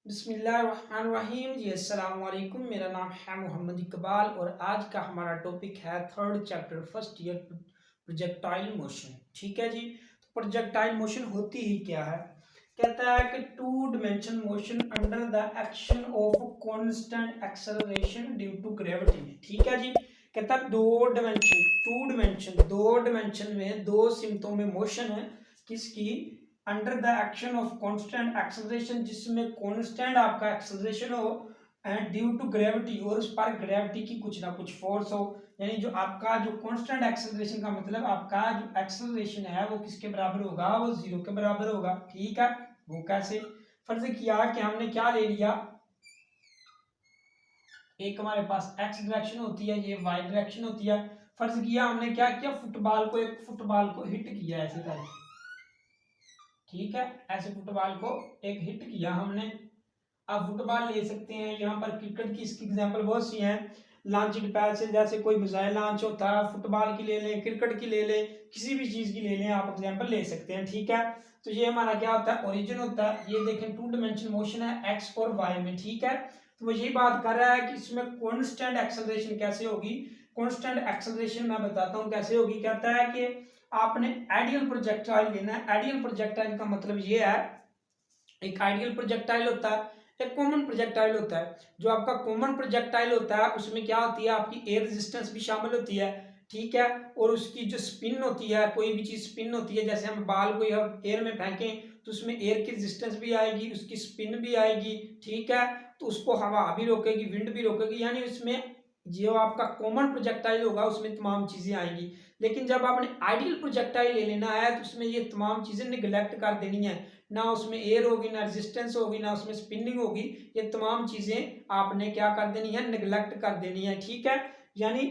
बिस्मिल्लाहिर्रहमानिर्रहीम जी अस्सलाम वालेकुम। मेरा नाम है मोहम्मद इकबाल और आज का हमारा टॉपिक है third chapter first year projectile motion. ठीक है जी। तो प्रोजेक्टाइल मोशन होती ही क्या है? कहता है कि two dimension motion under the action of constant acceleration due to gravity. ठीक है जी। कहता है दो डिमेंशन में दो सिमतों में मोशन है किसकी? Under the action of constant acceleration, जिसमें कांस्टेंट आपका एक्सेलरेशन हो एंड ड्यू टू ग्रेविटी, और उस पर ग्रेविटी की कुछ ना कुछ फोर्स हो। यानी जो आपका जो कांस्टेंट एक्सेलरेशन का मतलब आपका जो एक्सेलरेशन है वो किसके बराबर होगा? वो जीरो के बराबर होगा। ठीक है। वो कैसे? फर्ज किया कि हमने क्या ले लिया, एक हमारे पास एक्स डायरेक्शन होती है, ये वाई डायरेक्शन होती है। फर्ज किया हमने क्या किया, एक फुटबॉल को हिट किया ऐसे करके। ठीक है, ऐसे फुटबॉल को एक हिट किया हमने। अब फुटबॉल ले सकते हैं, यहाँ पर क्रिकेट की इसकी एग्जांपल बहुत सी हैं। लॉन्चिंग पैड से जैसे कोई मिसाइल लॉन्च होता है, फुटबॉल की ले लें, क्रिकेट की ले लें, किसी भी चीज की ले लें, आप एग्जांपल ले सकते हैं। ठीक है। तो ये हमारा क्या होता है? ओरिजिन होता है। ये देखें टू डायमेंशनल मोशन है एक्स और वाई में। ठीक है। तो वो यही बात कर रहा है कि इसमें कॉन्स्टेंट एक्सेलरेशन कैसे होगी। कॉन्स्टेंट एक्सेलरेशन मैं बताता हूँ कैसे होगी। कहता है कि आपने आइडियल प्रोजेक्टाइल लेना है। आइडियल प्रोजेक्टाइल का मतलब ये है, एक आइडियल प्रोजेक्टाइल होता है, एक कॉमन प्रोजेक्टाइल होता है। जो आपका कॉमन प्रोजेक्टाइल होता है उसमें क्या होती है, आपकी एयर रेजिस्टेंस भी शामिल होती है। ठीक है। और उसकी जो स्पिन होती है, कोई भी चीज स्पिन होती है, जैसे हम बाल को एयर में फेंकें तो उसमें एयर की रेजिस्टेंस भी आएगी, उसकी स्पिन भी आएगी। ठीक है। तो उसको हवा भी रोकेगी, विंड भी रोकेगी, यानी उसमें जो आपका कॉमन प्रोजेक्टाइल होगा उसमें तमाम चीजें आएंगी। लेकिन जब आपने आइडियल प्रोजेक्टाइल ले लेना है तो उसमें ये तमाम चीजें निगलेक्ट कर देनी है। ना उसमें एयर होगी, ना रेजिस्टेंस होगी, ना उसमें स्पिनिंग होगी। ये तमाम चीजें आपने क्या कर देनी है? निगलेक्ट कर देनी है। ठीक है। यानी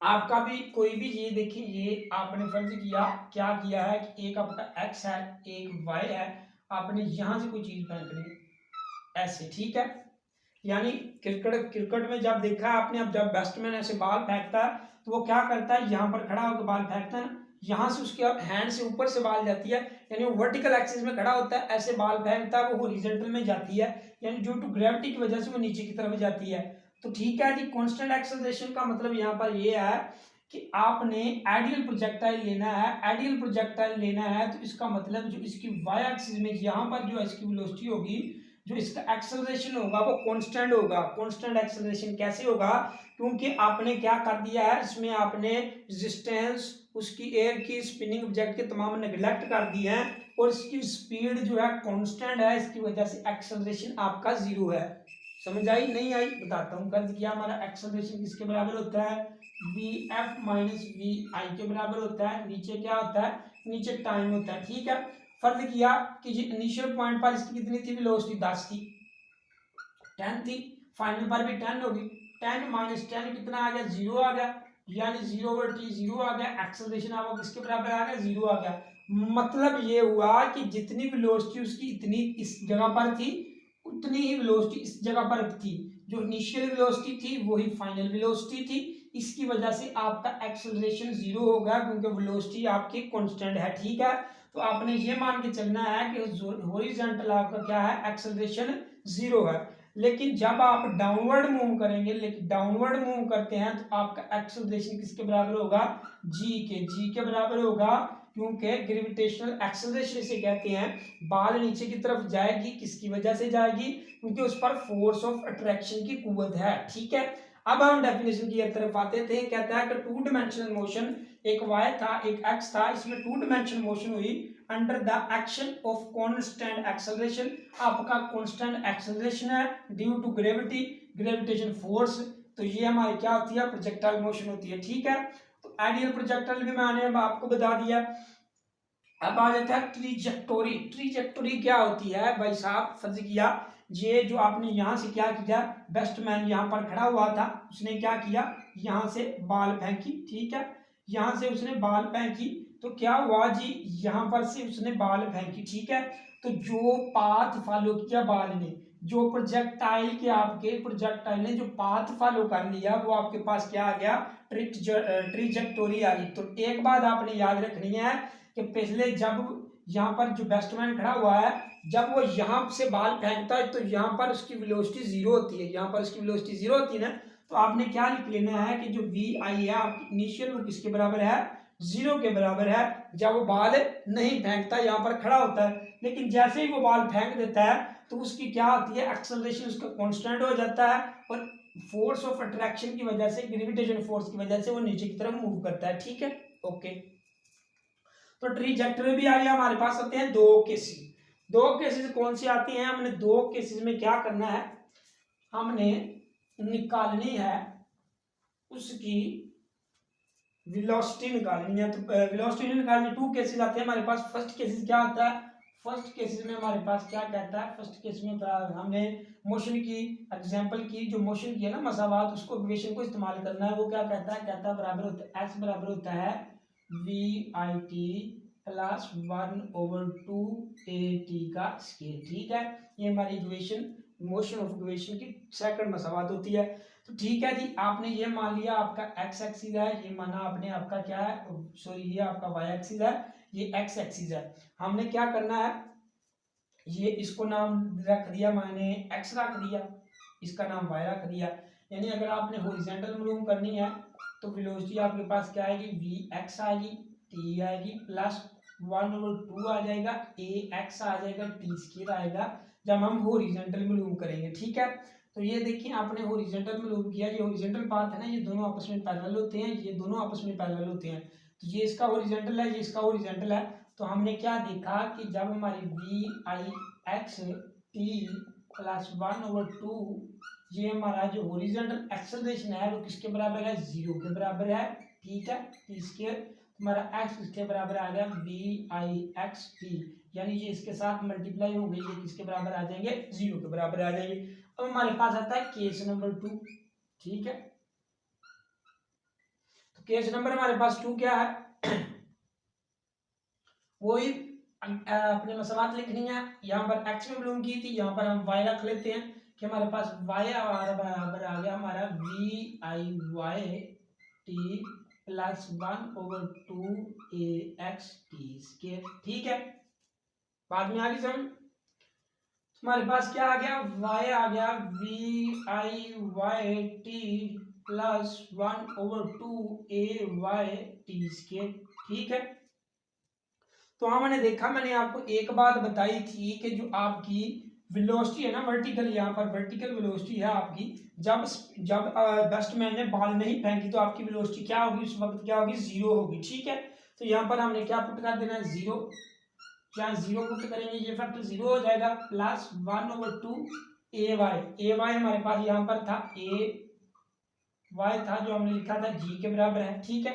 आपका भी कोई भी, ये देखिए, ये आपने फर्ज किया, क्या किया है कि एक आपका एक्स है, एक वाई है, आपने यहां से कोई चीज फेंकनी ऐसे। ठीक है। यानी क्रिकेट क्रिकेट में जब देखा है आपने, अब जब बैट्समैन ऐसे बॉल फेंकता है तो वो क्या करता है, यहाँ पर खड़ा होकर बॉल फेंकता है ना, यहाँ से उसके हैंड से ऊपर से बॉल जाती है, यानी वो वर्टिकल एक्सिस में खड़ा होता है, ऐसे बॉल फेंकता है, वो हॉरिजॉन्टल में जाती है, यानी ड्यू टू ग्रेविटी की वजह से वो नीचे की तरफ जाती है। तो ठीक है जी। कांस्टेंट एक्सेलरेशन का मतलब यहाँ पर ये है कि आपने आइडियल प्रोजेक्टाइल लेना है। आइडियल प्रोजेक्टाइल लेना है तो इसका मतलब जो इसकी वाई एक्सिस में यहाँ पर जो इसकी वेलोसिटी होगी, जो इसका एक्सेलरेशन होगा वो कांस्टेंट होगा। कांस्टेंट एक्सेलरेशन कैसे होगा? क्योंकि आपने क्या कर दिया है, इसमें आपने रेजिस्टेंस, उसकी एयर की स्पिनिंग ऑब्जेक्ट के तमाम नेग्लेक्ट कर दिए हैं, और इसकी स्पीड जो है कांस्टेंट है, इसकी वजह से एक्सेलरेशन आपका जीरो है। समझ आई नहीं आई? बताता हूँ। कर दिया, हमारा एक्सेलरेशन किसके बराबर होता है? वी एफ माइनस वी आई के बराबर होता है। नीचे क्या होता है? नीचे टाइम होता है। ठीक है। फर्ज किया कि इनिशियल पॉइंट पर इसकी कितनी थी वेलोसिटी? 10 थी, 10 थी। फाइनल पर भी 10 होगी। 10 माइनस 10 कितना आ गया? जीरो आ गया। यानी जीरो ओवर टी जीरो आ गया। एक्सेलरेशन आपको किसके बराबर आ गया? जीरो आ गया। मतलब ये हुआ कि जितनी वेलोसिटी उसकी इतनी इस जगह पर थी, उतनी ही वेलोसिटी इस जगह पर थी। जो इनिशियल वेलोसिटी थी वही फाइनल वेलोसिटी थी। इसकी वजह से आपका एक्सेलरेशन जीरो हो गया, क्योंकि वेलोसिटी आपकी कांस्टेंट है। ठीक है। तो आपने ये मान के चलना है कि हॉरिजॉन्टल आपका क्या है? एक्सेलरेशन जीरो है। लेकिन जब आप डाउनवर्ड मूव करेंगे, लेकिन डाउनवर्ड मूव करते हैं तो आपका एक्सेलरेशन किसके बराबर होगा? जी के बराबर होगा। क्योंकि ग्रेविटेशनल एक्सेलरेशन से कहते हैं बाल नीचे की तरफ जाएगी, किसकी वजह से जाएगी? क्योंकि उस पर फोर्स ऑफ अट्रैक्शन की कुव्वत है। ठीक है। अब हम डेफिनेशन की तरफ आते थे। कहता है कि टू डिमेंशनल मोशन, एक वाई था एक एक्स था, इसमें टू डिमेंशनल मोशन हुई under the action of constant acceleration. आपका कांस्टेंट एक्सेलरेशन है due to gravity, gravitation force. तो ये हमारी क्या होती है? प्रोजेक्टाइल मोशन होती है। ठीक है। तो आइडियल प्रोजेक्टाइल भी मैंने आपको बता दिया। अब आ जाता है ट्रीजेक्टोरी। ट्रीजेक्टोरी क्या होती है भाई साहब? फर्ज किया ये जो आपने यहां से क्या किया, बैट्समैन यहां पर खड़ा हुआ था, उसने क्या किया, यहां से बॉल फेंकी। ठीक है। यहां से उसने बॉल फेंकी तो क्या हुआ जी, यहां पर से उसने बॉल फेंकी। ठीक है। तो जो पाथ फॉलो किया बॉल ने, जो प्रोजेक्टाइल के आपके प्रोजेक्टाइल ने जो पाथ फॉलो कर लिया, वो आपके पास क्या आ गया? ट्रिजेक्टोरी आ गई। तो एक बात आपने याद रखनी है कि पहले जब यहाँ पर जो बैट्समैन खड़ा हुआ है, जब वो यहाँ से बॉल फेंकता है तो यहाँ पर उसकी वेलोसिटी जीरो होती है, यहाँ पर उसकी वेलोसिटी जीरो होती है ना, तो आपने क्या लिख लेना है कि जो वी आई है आपकी इनिशियल, वो किसके बराबर है, जीरो के बराबर है, जब वो बॉल नहीं फेंकता, यहाँ पर खड़ा होता है। लेकिन जैसे ही वो बॉल फेंक देता है तो उसकी क्या होती है, एक्सेलरेशन उसका कांस्टेंट हो जाता है, और फोर्स ऑफ अट्रैक्शन की वजह से, ग्रेविटेशन फोर्स की वजह से वो नीचे की तरफ मूव करता है। ठीक है, ओके। तो ट्रीजेक्टरी भी आ गया, हमारे पास आते हैं दो केसेस। दो केसेस कौन सी आती हैं, हमने दो केसेस में क्या करना है, हमने निकालनी है उसकी वेलोसिटी निकालनी है। तो वेलोसिटी निकालनी, टू केसेस आते हैं हमारे पास। फर्स्ट केसेस क्या होता है, फर्स्ट केसेस में हमारे पास क्या कहता है, फर्स्ट केस में हमने मोशन की एग्जांपल की, जो मोशन की है ना मसावात, उसको इक्वेशन को इस्तेमाल करना है। वो क्या कहता है बराबर होता है, एक्स बराबर होता है v i t plus 1/2 a t का स्केल। ठीक है, ये हमारी इक्वेशन, मोशन ऑफ इक्वेशन की सेकंड मसावात होती है। तो ठीक है जी, आपने ये मान लिया आपका एक्स एक्सिस है, ये माना आपने आपका क्या है, सॉरी ये आपका वाई एक्सिस है, ये एक्स एक्सिस है। हमने क्या करना है, ये इसको नाम रख दिया मैंने एक्स रख दिया, इसका नाम वाई रख दिया। यानी अगर आपने हॉरिजॉन्टल मूव करनी है तो वेलोसिटी आपके पास क्या आएगी, वी एक्स आएगी, टी आएगी, प्लस 1/2 आ जाएगा, ए एक्स आ जाएगा, टी स्क्वायर आएगा, जब हम हॉरिजॉन्टल मूव करेंगे। ठीक है, तो ये देखिए आपने हॉरिजॉन्टल मूव किया, ये हॉरिजॉन्टल पाथ है ना, ये दोनों आपस में पैरेलल होते हैं, ये दोनों आपस में पैरेलल होते हैं। तो ये इसका हॉरिजॉन्टल है, ये इसका हॉरिजॉन्टल है। तो हमने क्या देखा कि जब हमारी v i x t plus 1/2, ये हमारा जो हॉरिजॉन्टल एक्सेलरेशन है वो किसके बराबर है, जीरो के बराबर है। ठीक है, टी स्क्वायर, हमारा एक्स किसके बराबर आ गया, वी आई एक्स टी, यानी ये इसके साथ मल्टीप्लाई हो गई, ये किसके बराबर आ जाएंगे, जीरो के बराबर आ जाएंगे। अब हमारे पास आता है केस नंबर 2। ठीक है, तो केस नंबर हमारे पास 2 क्या है, वही अपने मसवात लिखनी है। यहाँ पर एक्स में मालूम की थी, यहाँ पर हम वाई रख लेते हैं कि हमारे पास वाई बराबर आ गया हमारा v i y t plus 1/2 a x t square. ठीक है, बाद में आ गई समझ। हमारे पास क्या आ गया, y आ गया v i y t plus 1/2 a y t square. ठीक है, तो हमने देखा, मैंने आपको एक बात बताई थी कि जो आपकी वेलोसिटी है ना वर्टिकल, यहाँ पर वर्टिकल वेलोसिटी है आपकी, जब जब बैट्समैन ने बॉल नहीं फेंकी तो आपकी वेलोसिटी क्या होगी, उस वक्त क्या होगी, जीरो होगी। ठीक है, तो यहाँ पर हमने क्या पुट कर देना है, जीरो, जहाँ जीरो पुट करेंगे ये फैक्टर जीरो हो जाएगा, प्लस 1/2 ए वाई हमारे पास यहाँ पर था, ए वाई था जो हमने लिखा था जी के बराबर है। ठीक है,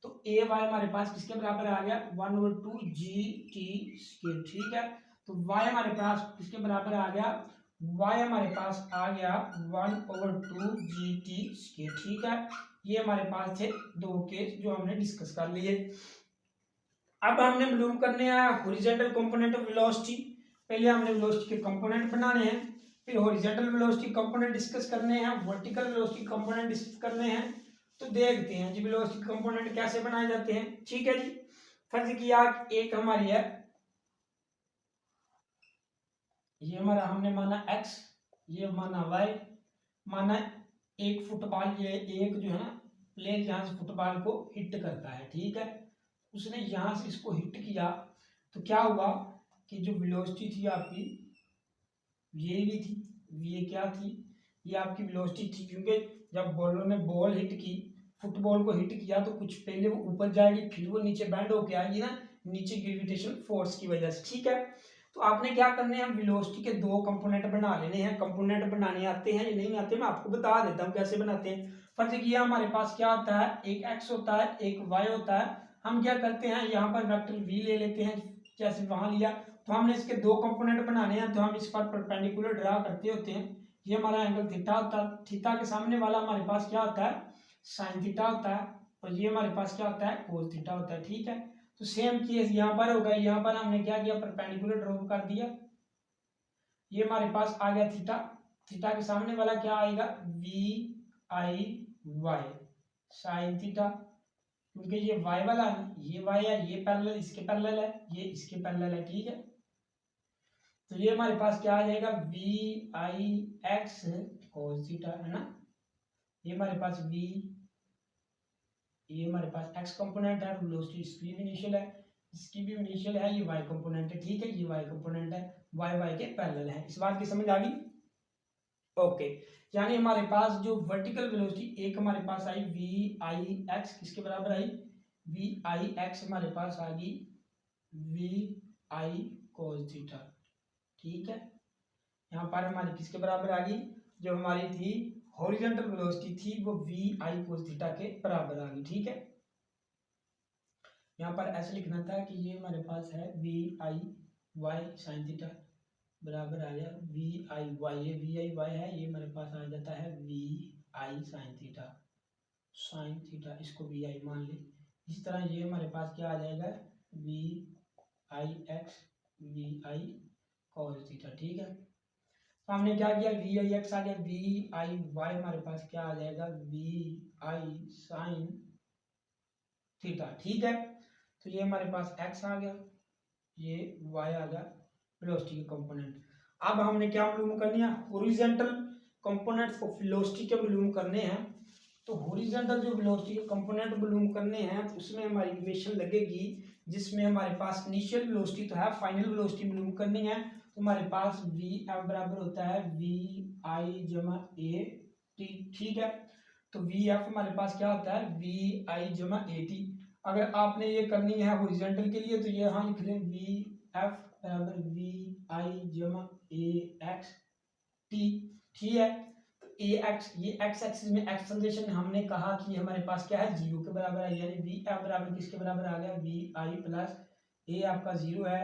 तो ए वाई हमारे पास किसके बराबर आ गया, 1/2 जी टी स्क्वायर। ठीक है, तो वाई हमारे पास किसके बराबर आ गया, वाई हमारे पास आ गया 1/2 जी टी स्क्वायर। ठीक है, ये हमारे पास थे दो केस जो हमने डिस्कस कर लिए। अब हमने मालूम करने हैं हॉरिजॉन्टल कंपोनेंट ऑफ वेलोसिटी। पहले हमने वेलोसिटी के कंपोनेंट बनाने हैं, फिर हॉरिजॉन्टल वेलोसिटी कंपोनेंट डिस्कस करने हैं, वर्टिकल वेलोसिटी कंपोनेंट डिस्कस करने हैं। तो देखते हैं जी वेलोसिटी कंपोनेंट कैसे बनाए जाते हैं। ठीक है जी, फर्ज किया एक हमारी है, ये हमारा हमने माना x, ये माना y, माना एक फुटबॉल, ये एक जो है ना प्लेयर यहाँ से फुटबॉल को हिट करता है। ठीक है, उसने यहाँ से इसको हिट किया तो क्या हुआ कि जो वेलोसिटी थी आपकी ये भी थी, ये क्या थी, ये आपकी वेलोसिटी थी, क्योंकि जब बॉलर ने बॉल हिट की, फुटबॉल को हिट किया तो कुछ पहले वो ऊपर जाएगी, फिर वो नीचे बैंड होके आएगी ना, नीचे ग्रेविटेशन फोर्स की वजह से। ठीक है, तो आपने क्या करने हैं, वेलोसिटी के दो कंपोनेंट बना लेने हैं। कंपोनेंट बनाने आते हैं या नहीं आते, मैं आपको बता देता हूँ कैसे बनाते हैं। फर्ज किया हमारे पास क्या होता है, एक एक्स होता है, एक वाई होता है। हम क्या करते हैं, यहाँ पर वेक्टर वी ले लेते हैं, जैसे वहां लिया, तो हमने इसके दो कंपोनेंट बनाने हैं, तो हम इस पर परपेंडिकुलर ड्रा करते होते हैं। ये हमारा एंगल थीटा होता है, थीटा के सामने वाला हमारे पास क्या होता है, साइन थीटा होता है, और ये हमारे पास क्या होता है, कोस थीटा होता है। ठीक है, तो सेम केस यहाँ पर होगा, यहाँ पर हमने क्या किया, परपेंडिकुलर ड्रॉ कर दिया, ये हमारे पास आ गया थीटा, थीटा के सामने वाला क्या आएगा, v i y sine theta, क्योंकि ये y वाला है, ये y है, ये पैरेलल इसके पैरेलल है, ये इसके पैरेलल है, ठीक है। तो ये हमारे पास क्या आ जाएगा, v i x cos theta, है ना। ये हमारे पास ये हमारे पास x कंपोनेंट है, वेलोसिटी इसकी भी इनिशियल है, इसकी भी इनिशियल है, ये y कंपोनेंट है, ठीक है, ये y कंपोनेंट है, y के पैरेलल है। इस बात की समझ आ गई, ओके। यानी हमारे पास जो वर्टिकल वेलोसिटी एक हमारे पास आई वी आई एक्स, किसके बराबर आई, वी आई एक्स हमारे पास आ गई वी आई कोस थीटा, ठीक है। यहाँ पर हमारी किसके बराबर आ गई, जो हमारी थी हॉरिजॉन्टल वेलोसिटी थी वो वी आई कोस थीटा के बराबर आ गई, ठीक है। यहाँ पर ऐसे लिखना था कि ये हमारे पास है v i y sine theta बराबर आ गया वी आई वाई, ये वी आई वाई है, ये हमारे पास आ जाता है वी आई साइन थीटा, इसको वी आई मान ली। इसी तरह ये हमारे पास क्या आ जाएगा, v i x v i cos theta, ठीक है। तो हमने क्या किया, वी आई एक्स आ गया, वी आई वाई हमारे पास क्या आ जाएगा, वी आई साइन थीटा, ठीक है। तो ये हमारे पास x आ गया, ये y आ गया वेलोसिटी के कंपोनेंट। अब हमने क्या मालूम करनी है, हॉरिजॉन्टल कंपोनेंट्स को वेलोसिटी के मालूम करने हैं। तो हॉरिजॉन्टल जो वेलोसिटी के कंपोनेंट मालूम करने हैं तो उसमें हमारी इक्वेशन लगेगी जिसमें हमारे पास इनिशियल वेलोसिटी तो है, फाइनल वेलोसिटी मालूम करनी है। तो हमारे पास वी एफ बराबर होता है वी आई जमा ए टी, ठीक है। तो वी एफ हमारे पास क्या होता है, वी आई जमा ए टी। अगर आपने ये करनी है हॉरिजॉन्टल के लिए तो ये यहाँ लिख लें वी एफ बराबर वी आई जमा ए एक्स टी, ठीक है। तो ए एक्स, ये एक्स एक्सिस में एक्सेलरेशन हमने कहा कि हमारे पास क्या है, जीरो के बराबर है, यानी वी एफ बराबर किसके बराबर आ गया, वी आई प्लस ए आपका जीरो है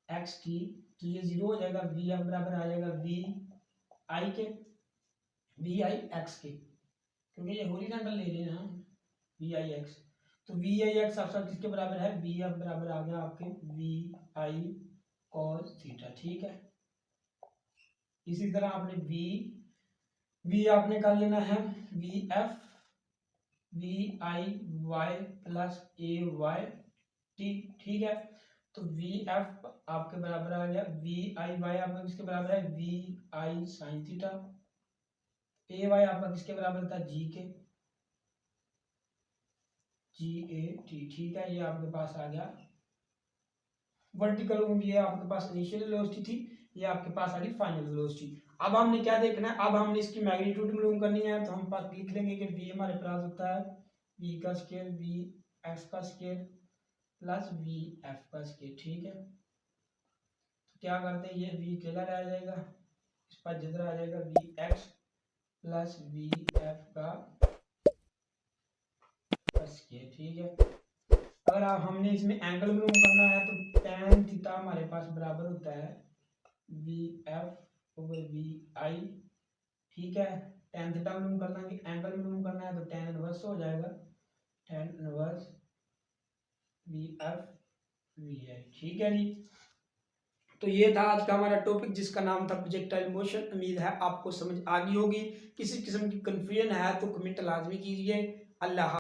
एक्स टी, तो ये जीरो हो जाएगा, वी एफ बराबर आ जाएगा वी आई के, वी आई एक्स के, क्योंकि ये हॉरिजॉन्टल ले रहे हैं ना वी आई एक्स। तो वी आई एक्स आपका किसके बराबर है, वी एफ बराबर आ गया आपके वी आई कॉस थीटा, ठीक है। इसी तरह आपने वी आपने कर लेना है v F we i y plus a y t, ठीक है। तो वी एफ आपके बराबर आ गया वी आई वाई आपका किसके बराबर है, v i sine theta, a y आपका किसके बराबर था, जी के, जी ए टी, ठीक है। ये आपके पास आ गया वर्टिकल, ये आपके पास इनिशियल वेलोसिटी थी, ये आपके पास आ गई फाइनल वेलोसिटी। अब हमने क्या देखना है, अब हमने इसकी मैग्नीट्यूड मालूम करनी है। तो हम पास लिख लेंगे कि वी हमारे पास होता है वी का स्केयर वी एक्स का स्केयर प्लस वी एफ का स्केयर, ठीक है। तो क्या करते हैं, ये वी अकेला रह जाएगा, इस पर जिधर आ जाएगा v x plus v f का स्केयर, ठीक है। अगर आप हमने इसमें एंगल मालूम करना है तो tan थीटा हमारे पास बराबर होता है v F over we I, ठीक है। tan थीटा मालूम करना है, एंगल मालूम करना है तो tan इनवर्स हो जाएगा, tan inverse V F we I, ठीक है जी। तो ये था आज का हमारा टॉपिक जिसका नाम था प्रोजेक्टाइल मोशन। उम्मीद है आपको समझ आ गई होगी। किसी किस्म की कंफ्यूजन है तो कमेंट लाजमी कीजिए। अल्लाह।